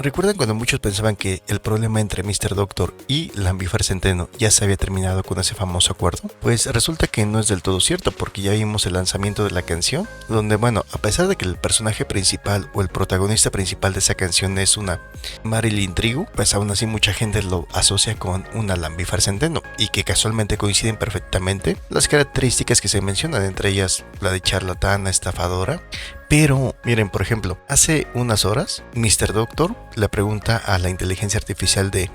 ¿Recuerdan cuando muchos pensaban que el problema entre Mr. Doctor y Lambifer Centeno ya se había terminado con ese famoso acuerdo? Pues resulta que no es del todo cierto, porque ya vimos el lanzamiento de la canción, donde bueno, a pesar de que el personaje principal o el protagonista principal de esa canción es una Marilyn Trigu, pues aún así mucha gente lo asocia con una Lambifer Centeno, y que casualmente coinciden perfectamente las características que se mencionan, entre ellas la de charlatana, estafadora. Pero, miren, por ejemplo, hace unas horas, Mr. Doctor le pregunta a la inteligencia artificial de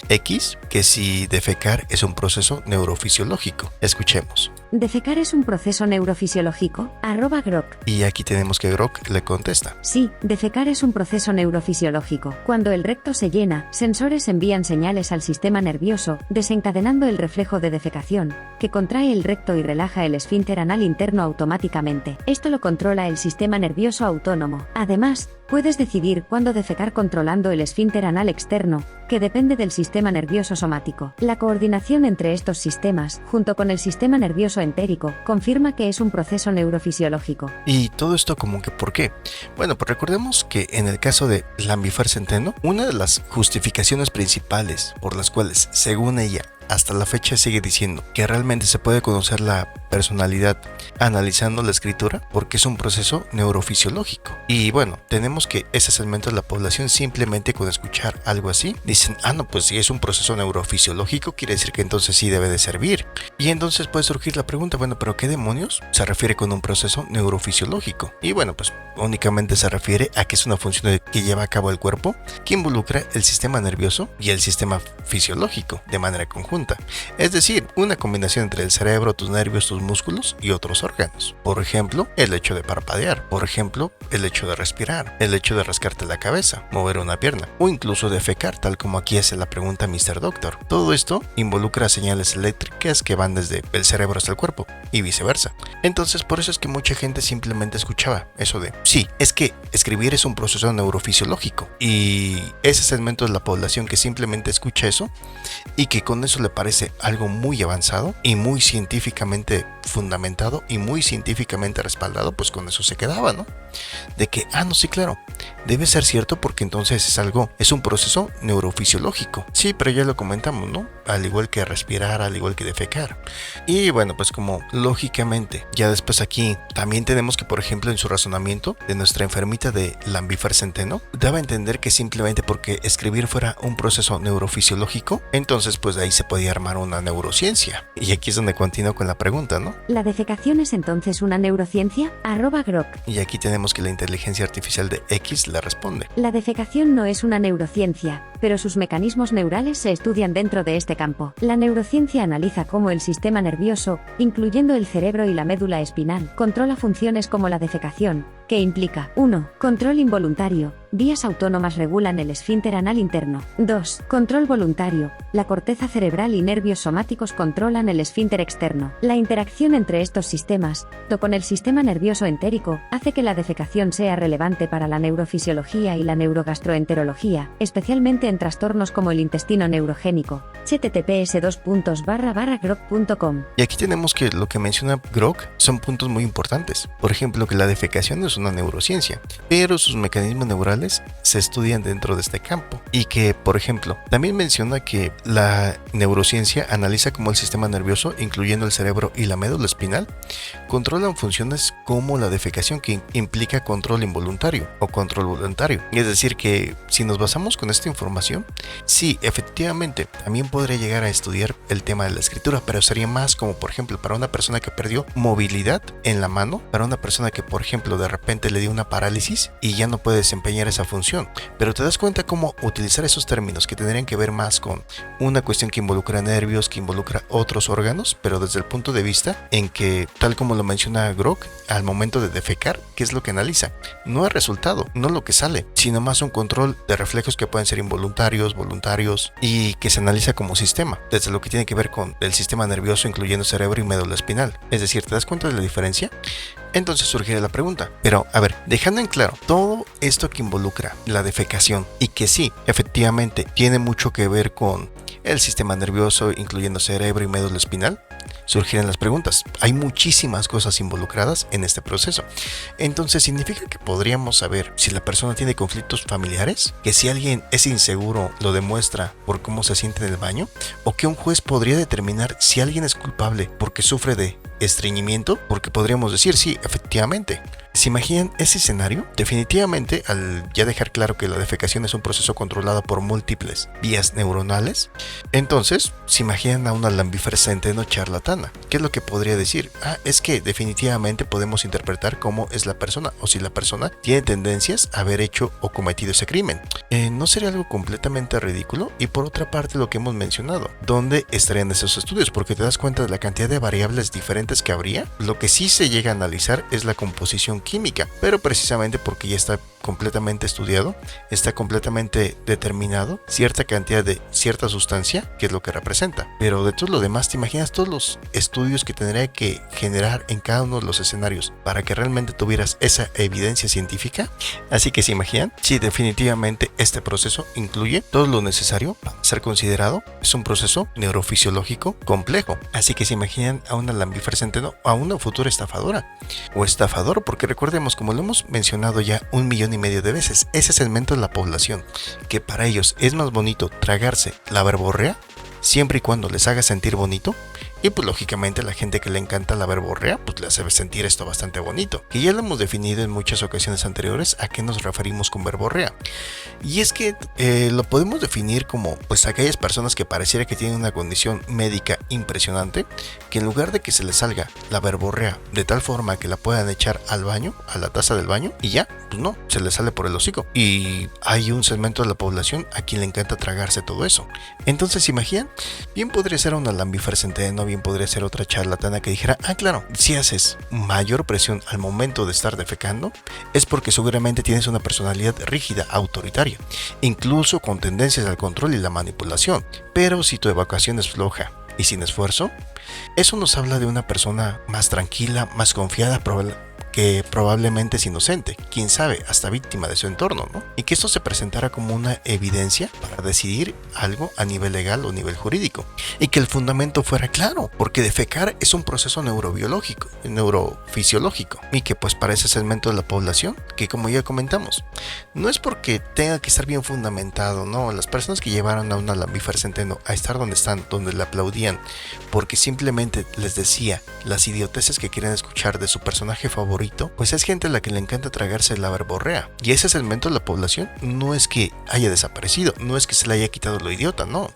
X que si defecar es un proceso neurofisiológico. Escuchemos. ¿Defecar es un proceso neurofisiológico? @Grok. Y aquí tenemos que Grok le contesta. Sí, defecar es un proceso neurofisiológico. Cuando el recto se llena, sensores envían señales al sistema nervioso, desencadenando el reflejo de defecación, que contrae el recto y relaja el esfínter anal interno automáticamente. Esto lo controla el sistema nervioso autónomo. Además, puedes decidir cuándo defecar controlando el esfínter anal externo, que depende del sistema nervioso somático. La coordinación entre estos sistemas, junto con el sistema nervioso entérico, confirma que es un proceso neurofisiológico. ¿Y todo esto como que por qué? Bueno, pues recordemos que en el caso de Lambifer Centeno, una de las justificaciones principales por las cuales, según ella, hasta la fecha sigue diciendo que realmente se puede conocer la personalidad analizando la escritura, porque es un proceso neurofisiológico. Y bueno, tenemos que ese segmento de la población simplemente con escuchar algo así dicen, no, pues si es un proceso neurofisiológico quiere decir que entonces sí debe de servir. Y entonces puede surgir la pregunta, bueno, pero ¿qué demonios se refiere con un proceso neurofisiológico? Y bueno, pues únicamente se refiere a que es una función que lleva a cabo el cuerpo que involucra el sistema nervioso y el sistema fisiológico de manera conjunta. Es decir, una combinación entre el cerebro, tus nervios, tus músculos y otros órganos. Por ejemplo, el hecho de parpadear, por ejemplo, el hecho de respirar, el hecho de rascarte la cabeza, mover una pierna o incluso defecar, tal como aquí hace la pregunta Mr. Doctor. Todo esto involucra señales eléctricas que van desde el cerebro hasta el cuerpo y viceversa. Entonces, por eso es que mucha gente simplemente escuchaba eso de, sí, es que escribir es un proceso neurofisiológico, y ese segmento de la población que simplemente escucha eso y que con eso le parece algo muy avanzado y muy científicamente fundamentado y muy científicamente respaldado, pues con eso se quedaba, ¿no? De que, no, sí, claro, debe ser cierto porque entonces es un proceso neurofisiológico. Sí, pero ya lo comentamos, ¿no? Al igual que respirar, al igual que defecar. Y bueno, pues como lógicamente, ya después aquí también tenemos que, por ejemplo, en su razonamiento de nuestra enfermita de Lambifer Centeno, daba a entender que simplemente porque escribir fuera un proceso neurofisiológico, entonces pues de ahí se podía armar una neurociencia. Y aquí es donde continúo con la pregunta, ¿no? ¿La defecación es entonces una neurociencia? @Grok. Y aquí tenemos que la inteligencia artificial de X le responde. La defecación no es una neurociencia, pero sus mecanismos neurales se estudian dentro de este campo. La neurociencia analiza cómo el sistema nervioso, incluyendo el cerebro y la médula espinal, controla funciones como la defecación, que implica 1. Control involuntario. Vías autónomas regulan el esfínter anal interno. 2. Control voluntario. La corteza cerebral y nervios somáticos controlan el esfínter externo. La interacción entre estos sistemas, con el sistema nervioso entérico, hace que la defecación sea relevante para la neurofisiología y la neurogastroenterología, especialmente en trastornos como el intestino neurogénico. https://grok.com. Y aquí tenemos que lo que menciona Grok son puntos muy importantes. Por ejemplo, que la defecación no es una neurociencia, pero sus mecanismos neurales se estudian dentro de este campo. Y que, por ejemplo, también menciona que la neurociencia analiza cómo el sistema nervioso, incluyendo el cerebro y la médula espinal, controlan funciones como la defecación, que implica control involuntario o control voluntario. Es decir, que si nos basamos con esta información, sí, efectivamente, también podría llegar a estudiar el tema de la escritura, pero sería más como, por ejemplo, para una persona que perdió movilidad en la mano, para una persona que, por ejemplo, de repente le dio una parálisis y ya no puede desempeñar esa función. Pero te das cuenta cómo utilizar esos términos que tendrían que ver más con una cuestión que involucra nervios, que involucra otros órganos, pero desde el punto de vista en que, tal como lo menciona Grok, al momento de defecar, ¿qué es lo que analiza? No el resultado, no lo que sale, sino más un control de reflejos que pueden ser involuntarios, voluntarios, y que se analiza como sistema, desde lo que tiene que ver con el sistema nervioso, incluyendo cerebro y médula espinal. Es decir, ¿te das cuenta de la diferencia? Entonces surgiría la pregunta, pero a ver, dejando en claro todo esto que involucra la defecación y que sí, efectivamente tiene mucho que ver con el sistema nervioso, incluyendo cerebro y médula espinal, surgirán las preguntas. Hay muchísimas cosas involucradas en este proceso. Entonces, ¿significa que podríamos saber si la persona tiene conflictos familiares? ¿Que si alguien es inseguro lo demuestra por cómo se siente en el baño? ¿O que un juez podría determinar si alguien es culpable porque sufre de estreñimiento? Porque podríamos decir, sí, efectivamente. ¿Se imaginan ese escenario? Definitivamente, al ya dejar claro que la defecación es un proceso controlado por múltiples vías neuronales, entonces se imaginan a una lambifer centeno charlatana. ¿Qué es lo que podría decir? Es que definitivamente podemos interpretar cómo es la persona, o si la persona tiene tendencias a haber hecho o cometido ese crimen. ¿No sería algo completamente ridículo? Y por otra parte, lo que hemos mencionado, ¿dónde estarían esos estudios? Porque te das cuenta de la cantidad de variables diferentes que habría. Lo que sí se llega a analizar es la composición química, pero precisamente porque ya está completamente estudiado, está completamente determinado cierta cantidad de cierta sustancia, que es lo que representa. Pero de todo lo demás, ¿te imaginas todos los estudios que tendría que generar en cada uno de los escenarios para que realmente tuvieras esa evidencia científica? Así que ¿se imaginan? Sí, definitivamente este proceso incluye todo lo necesario para ser considerado. Es un proceso neurofisiológico complejo. Así que ¿se imaginan a una lambifer centeno, a una futura estafadora o estafador? Porque recordemos, como lo hemos mencionado ya 1,5 millones de veces, ese segmento de la población que para ellos es más bonito tragarse la verborrea siempre y cuando les haga sentir bonito. Y pues lógicamente la gente que le encanta la verborrea pues le hace sentir esto bastante bonito, que ya lo hemos definido en muchas ocasiones anteriores a qué nos referimos con verborrea. Y es que lo podemos definir como pues aquellas personas que pareciera que tienen una condición médica impresionante, que en lugar de que se les salga la verborrea de tal forma que la puedan echar al baño, a la taza del baño, y ya, pues no, se les sale por el hocico. Y hay un segmento de la población a quien le encanta tragarse todo eso. Entonces, ¿imaginan? Bien podría ser una lambifer centeno, bien podría ser otra charlatana que dijera, claro, si haces mayor presión al momento de estar defecando, es porque seguramente tienes una personalidad rígida, autoritaria, incluso con tendencias al control y la manipulación. Pero si tu evacuación es floja y sin esfuerzo, eso nos habla de una persona más tranquila, más confiada, que probablemente es inocente, quién sabe, hasta víctima de su entorno, ¿no? Y que esto se presentara como una evidencia para decidir algo a nivel legal o nivel jurídico, y que el fundamento fuera claro, porque defecar es un proceso neurobiológico, neurofisiológico, y que pues para ese segmento de la población, que como ya comentamos, no es porque tenga que estar bien fundamentado, no, las personas que llevaron a una lambifer centeno a estar donde están, donde le aplaudían, porque simplemente les decía las idioteces que quieren escuchar de su personaje favorito, pues es gente a la que le encanta tragarse la verborrea. Y ese segmento de la población no es que haya desaparecido, no es que se le haya quitado lo idiota, no.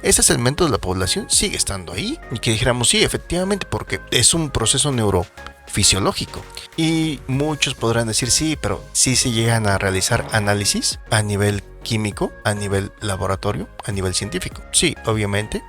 Ese segmento de la población sigue estando ahí. Y que dijéramos, sí, efectivamente, porque es un proceso neurofisiológico. Y muchos podrán decir, sí, pero sí se llegan a realizar análisis a nivel químico, a nivel laboratorio, a nivel científico. Sí, obviamente,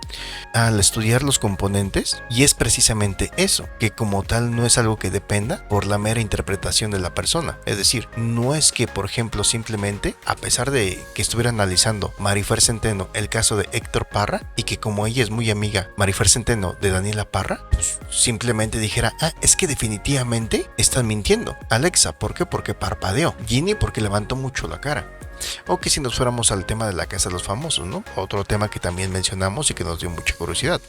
al estudiar los componentes, y es precisamente eso, que como tal no es algo que dependa por la mera interpretación de la persona. Es decir, no es que, por ejemplo, simplemente, a pesar de que estuviera analizando Marifer Centeno el caso de Héctor Parra, y que como ella es muy amiga, Marifer Centeno, de Daniela Parra, pues simplemente dijera, es que definitivamente están mintiendo. Alexa, ¿por qué? Porque parpadeó. Ginny, porque levantó mucho la cara. O que si nos fuéramos al tema de la casa de los famosos, ¿no? Otro tema que también mencionamos y que nos dio mucha curiosidad.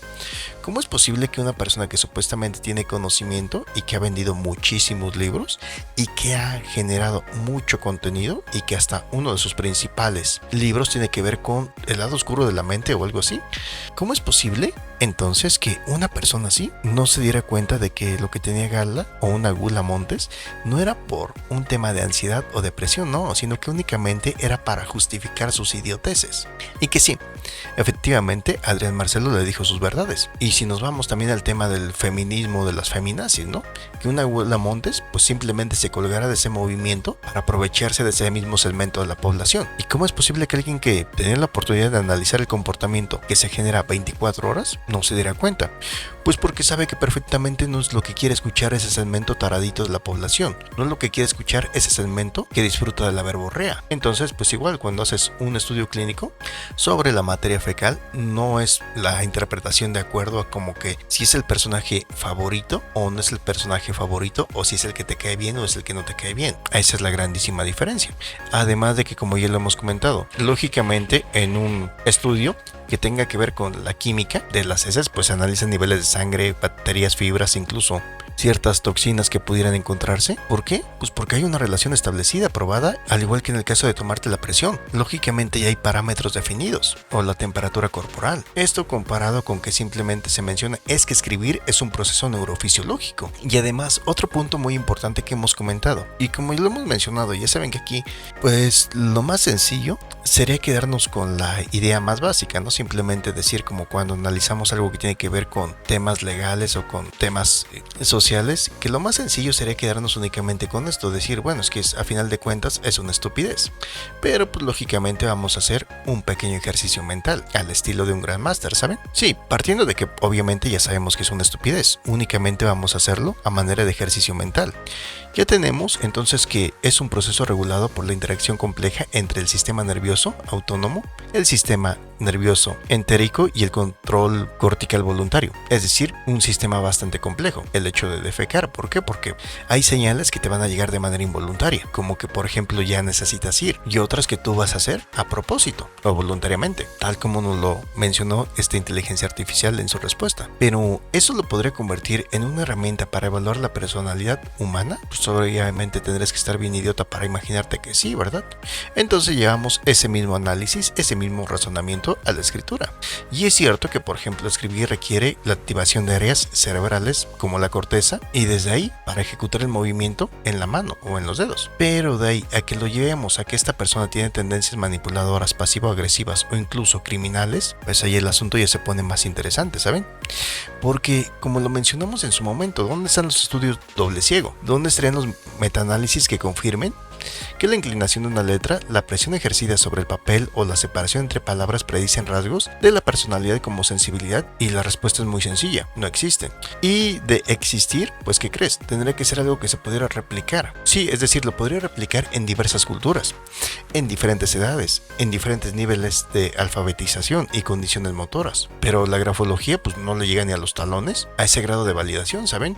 ¿Cómo es posible que una persona que supuestamente tiene conocimiento y que ha vendido muchísimos libros y que ha generado mucho contenido y que hasta uno de sus principales libros tiene que ver con el lado oscuro de la mente o algo así? ¿Cómo es posible entonces que una persona así no se diera cuenta de que lo que tenía Gala o una Gula Montes no era por un tema de ansiedad o depresión, no, sino que únicamente era para justificar sus idioteces? Y que sí, efectivamente Adrián Marcelo le dijo sus verdades. Y si nos vamos también al tema del feminismo, de las feminazis, ¿no? Que una Gula Montes pues simplemente se colgara de ese movimiento para aprovecharse de ese mismo segmento de la población. ¿Y cómo es posible que alguien que tenía la oportunidad de analizar el comportamiento que se genera 24 horas no se diera cuenta? Pues porque sabe que perfectamente no es lo que quiere escuchar ese segmento taradito de la población, no es lo que quiere escuchar ese segmento que disfruta de la verborrea. Entonces, pues igual cuando haces un estudio clínico sobre la materia fecal, no es la interpretación de acuerdo a como que si es el personaje favorito o no es el personaje favorito, o si es el que te cae bien o es el que no te cae bien. Esa es la grandísima diferencia. Además de que, como ya lo hemos comentado, lógicamente en un estudio que tenga que ver con la química de las heces, pues se analizan niveles de sangre, bacterias, fibras, incluso ciertas toxinas que pudieran encontrarse. ¿Por qué? Pues porque hay una relación establecida, probada, al igual que en el caso de tomarte la presión. Lógicamente ya hay parámetros definidos, o la temperatura corporal. Esto comparado con que simplemente se menciona es que escribir es un proceso neurofisiológico. Y además, otro punto muy importante que hemos comentado, y como lo hemos mencionado, ya saben que aquí, pues lo más sencillo sería quedarnos con la idea más básica, no simplemente decir como cuando analizamos algo que tiene que ver con temas legales o con temas sociales, que lo más sencillo sería quedarnos únicamente con esto, decir, bueno, es que a final de cuentas es una estupidez, pero pues lógicamente vamos a hacer un pequeño ejercicio mental, al estilo de un Grandmaster, ¿saben? Sí, partiendo de que obviamente ya sabemos que es una estupidez, únicamente vamos a hacerlo a manera de ejercicio mental. Ya tenemos entonces que es un proceso regulado por la interacción compleja entre el sistema nervioso autónomo, el sistema nervioso entérico y el control cortical voluntario, es decir, un sistema bastante complejo, el hecho de defecar. ¿Por qué? Porque hay señales que te van a llegar de manera involuntaria, como que por ejemplo ya necesitas ir, y otras que tú vas a hacer a propósito o voluntariamente, tal como nos lo mencionó esta inteligencia artificial en su respuesta. Pero ¿eso lo podría convertir en una herramienta para evaluar la personalidad humana? Pues obviamente tendrás que estar bien idiota para imaginarte que sí, ¿verdad? Entonces llevamos ese mismo análisis, ese mismo razonamiento a la escritura. Y es cierto que por ejemplo escribir requiere la activación de áreas cerebrales como la corteza, y desde ahí para ejecutar el movimiento en la mano o en los dedos. Pero de ahí a que lo llevemos a que esta persona tiene tendencias manipuladoras, pasivo-agresivas o incluso criminales, pues ahí el asunto ya se pone más interesante, ¿saben? Porque como lo mencionamos en su momento, ¿dónde están los estudios doble ciego? ¿Dónde estarían los metaanálisis que confirmen que la inclinación de una letra, la presión ejercida sobre el papel o la separación entre palabras predicen rasgos de la personalidad como sensibilidad? Y la respuesta es muy sencilla, no existen. Y de existir, pues ¿qué crees? Tendría que ser algo que se pudiera replicar. Sí, es decir, lo podría replicar en diversas culturas, en diferentes edades, en diferentes niveles de alfabetización y condiciones motoras. Pero la grafología pues no le llega ni a los talones a ese grado de validación, ¿saben?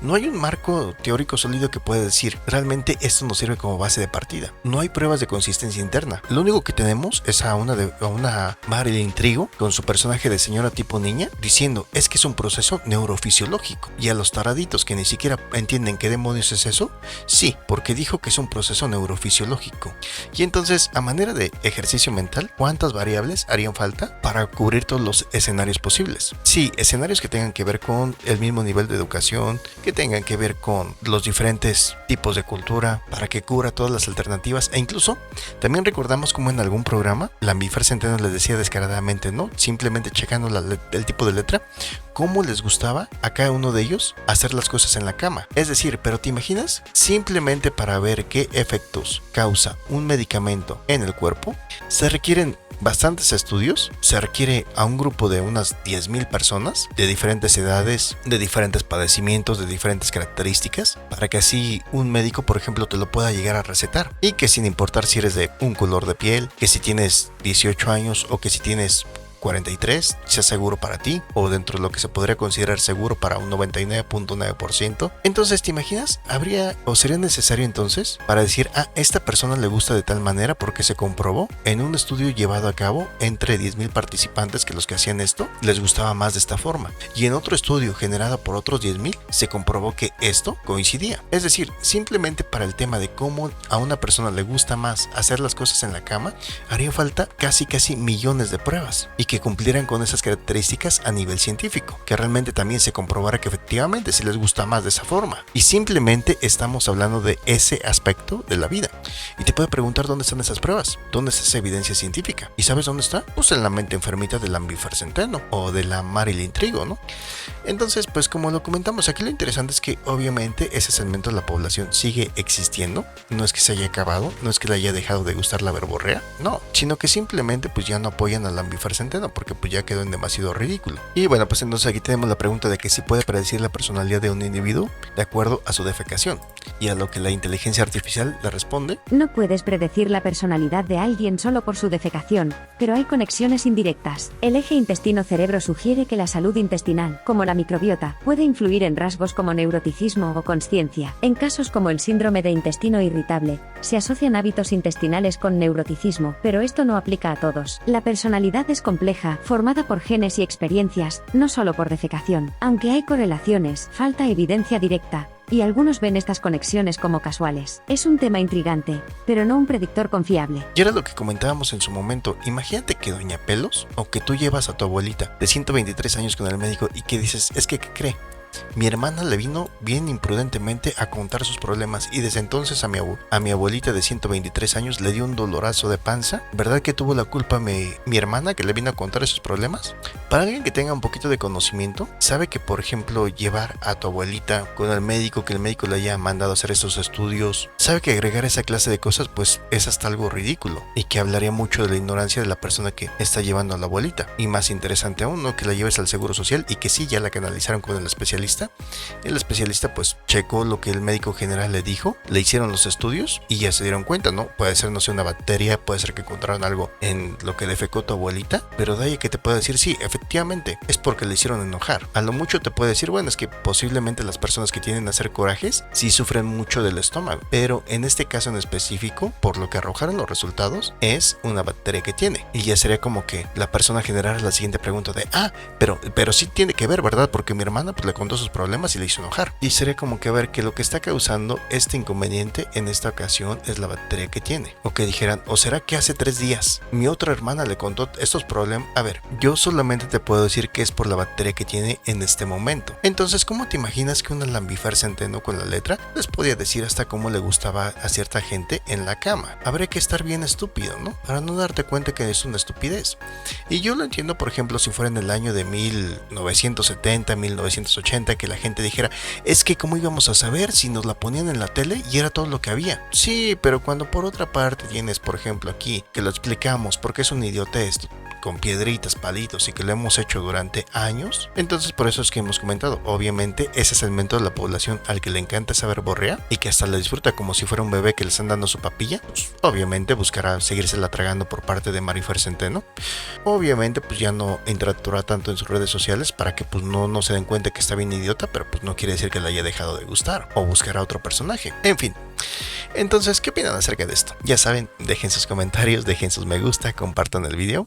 No hay un marco teórico sólido que pueda decir, realmente esto nos sirve como base de partida. No hay pruebas de consistencia interna. Lo único que tenemos es a una Marilyn Trigo con su personaje de señora tipo niña diciendo, es que es un proceso neurofisiológico. Y a los taraditos que ni siquiera entienden qué demonios es eso, sí, porque dijo que es un proceso neurofisiológico. Y entonces, a manera de ejercicio mental, ¿cuántas variables harían falta para cubrir todos los escenarios posibles? Sí, escenarios que tengan que ver con el mismo nivel de educación, que tengan que ver con los diferentes tipos de cultura, para que cubra todas las alternativas. E incluso también recordamos como en algún programa Lambifer Centeno les decía descaradamente, ¿no? Simplemente checando el tipo de letra, cómo les gustaba a cada uno de ellos hacer las cosas en la cama. Es decir, pero ¿te imaginas? Simplemente para ver qué efectos causa un medicamento en el cuerpo, se requieren bastantes estudios, se requiere a un grupo de unas 10,000 personas de diferentes edades, de diferentes padecimientos, de diferentes características, para que así un médico, por ejemplo, te lo pueda llegar a recetar, y que sin importar si eres de un color de piel, que si tienes 18 años o que si tienes 43 sea seguro para ti, o dentro de lo que se podría considerar seguro para un 99.9%. Entonces, ¿te imaginas? ¿Habría o sería necesario entonces para decir, esta persona le gusta de tal manera porque se comprobó en un estudio llevado a cabo entre 10,000 participantes que los que hacían esto les gustaba más de esta forma, y en otro estudio generado por otros 10,000 se comprobó que esto coincidía? Es decir, simplemente para el tema de cómo a una persona le gusta más hacer las cosas en la cama, haría falta casi millones de pruebas, y que cumplieran con esas características a nivel científico, que realmente también se comprobara que efectivamente si les gusta más de esa forma. Y simplemente estamos hablando de ese aspecto de la vida. Y te puedo preguntar, ¿dónde están esas pruebas? ¿Dónde está esa evidencia científica? ¿Y sabes dónde está? Pues en la mente enfermita de Lambifer Centeno o de la Marilyn Trigo, ¿no? Entonces, pues como lo comentamos aquí, lo interesante es que obviamente ese segmento de la población sigue existiendo. No es que se haya acabado, no es que le haya dejado de gustar la verborrea, no, sino que simplemente pues ya no apoyan a Lambifer Centeno porque pues ya quedó en demasiado ridículo. Y bueno, pues entonces aquí tenemos la pregunta de que si puede predecir la personalidad de un individuo de acuerdo a su defecación. Y a lo que la inteligencia artificial le responde: No puedes predecir la personalidad de alguien solo por su defecación, pero hay conexiones indirectas. El eje intestino-cerebro sugiere que la salud intestinal, como la microbiota, puede influir en rasgos como neuroticismo o consciencia. En casos como el síndrome de intestino irritable, se asocian hábitos intestinales con neuroticismo, pero esto no aplica a todos. La personalidad es compleja, formada por genes y experiencias, no solo por defecación. Aunque hay correlaciones, falta evidencia directa, y algunos ven estas conexiones como casuales. Es un tema intrigante, pero no un predictor confiable. Y era lo que comentábamos en su momento. Imagínate que Doña Pelos, o que tú llevas a tu abuelita de 123 años con el médico y que dices, es que, ¿qué cree? Mi hermana le vino bien imprudentemente a contar sus problemas y desde entonces a mi abuelita de 123 años le dio un dolorazo de panza. ¿Verdad que tuvo la culpa mi hermana que le vino a contar esos problemas? Para alguien que tenga un poquito de conocimiento, sabe que, por ejemplo, llevar a tu abuelita con el médico, que el médico le haya mandado a hacer estos estudios, sabe que agregar esa clase de cosas pues es hasta algo ridículo y que hablaría mucho de la ignorancia de la persona que está llevando a la abuelita. Y más interesante aún, ¿no? Que la lleves al Seguro Social y que sí, ya la canalizaron con el especialista. El especialista pues checó lo que el médico general le dijo, le hicieron los estudios y ya se dieron cuenta, ¿no? Puede ser, no sé, una bacteria, puede ser que encontraron algo en lo que defecó tu abuelita, pero de ahí que te puede decir, sí, efectivamente, es porque le hicieron enojar. A lo mucho te puede decir, bueno, es que posiblemente las personas que tienden a hacer corajes sí sufren mucho del estómago, pero en este caso en específico, por lo que arrojaron los resultados, es una bacteria que tiene. Y ya sería como que la persona general la siguiente pregunta de, pero sí tiene que ver, ¿verdad? Porque mi hermana pues le contó sus problemas y le hizo enojar. Y sería como que ver que lo que está causando este inconveniente en esta ocasión es la bacteria que tiene. O que dijeran, o será que hace 3 días mi otra hermana le contó estos problemas. A ver, yo solamente te puedo decir que es por la bacteria que tiene en este momento. Entonces, ¿cómo te imaginas que una Lambifer Centeno con la letra les podía decir hasta cómo le gustaba a cierta gente en la cama? Habría que estar bien estúpido, ¿no? Para no darte cuenta que es una estupidez. Y yo lo entiendo, por ejemplo, si fuera en el año de 1970, 1980, que la gente dijera, es que cómo íbamos a saber si nos la ponían en la tele y era todo lo que había. Sí, pero cuando por otra parte tienes, por ejemplo, aquí, que lo explicamos porque es un idiotez con piedritas, palitos y que lo hemos hecho durante años, entonces por eso es que hemos comentado, obviamente ese segmento de la población al que le encanta saber borrear y que hasta la disfruta como si fuera un bebé que le están dando su papilla, pues obviamente buscará seguírsela tragando por parte de Marifer Centeno. Obviamente pues ya no interactuará tanto en sus redes sociales para que pues no se den cuenta que está bien idiota, pero pues no quiere decir que le haya dejado de gustar o buscará otro personaje. En fin. Entonces, ¿qué opinan acerca de esto? Ya saben, dejen sus comentarios, dejen sus me gusta, compartan el video